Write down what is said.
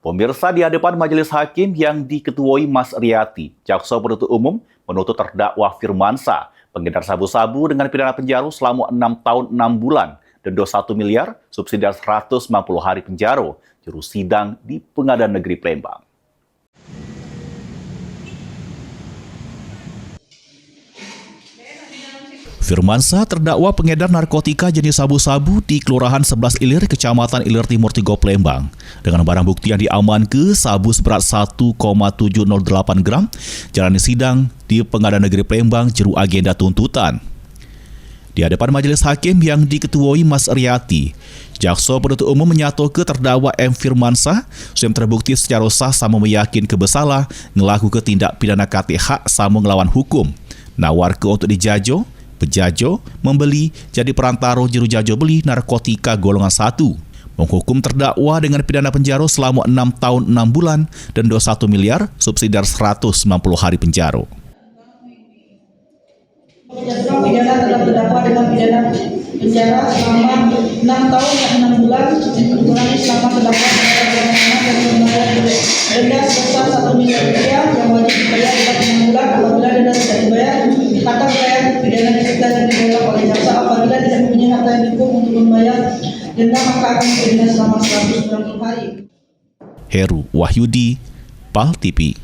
Pemirsa, di hadapan majelis hakim yang diketuai Mas Riyati, jaksa penuntut umum menuntut terdakwa Firmansyah, pengedar sabu-sabu dengan pidana penjara selama 6 tahun 6 bulan, denda 1 miliar, subsidi 150 hari penjara, juru sidang di Pengadilan Negeri Palembang. Firmansyah terdakwa pengedar narkotika jenis sabu-sabu di Kelurahan 11 Ilir, Kecamatan Ilir Timur 3, Palembang. Dengan barang bukti yang diamankan, sabu seberat 1,708 gram, jalani sidang di Pengadilan Negeri Palembang juru agenda tuntutan. Di hadapan majelis hakim yang diketuai Mas Riyati, jaksa penuntut umum menyatakan terdakwa M. Firmansyah sudah terbukti secara sah sama meyakin kebersalah ngelaku tindak pidana KTH sama ngelawan hukum, nawar ke untuk dijajo, pejajo, membeli, jadi perantara juru jajo beli narkotika golongan 1, menghukum terdakwa dengan pidana penjara selama 6 tahun 6 bulan dan denda 1 miliar, subsidi 190 hari penjara. Pidana terhadap terdakwa dengan pidana penjara selama 6 tahun dan 6 bulan, dikurangi selama terdakwa dan membayar denda sebesar 1 miliar rupiah yang wajib dibayar dalam 6 bulan. Apabila denda tidak dibayar, kata bayar pidana denda dan ditolak oleh jaksa. Apabila tidak mempunyai harta yang cukup untuk membayar denda, maka akan didenda selama 190 hari. Heru Wahyudi, PAL TV.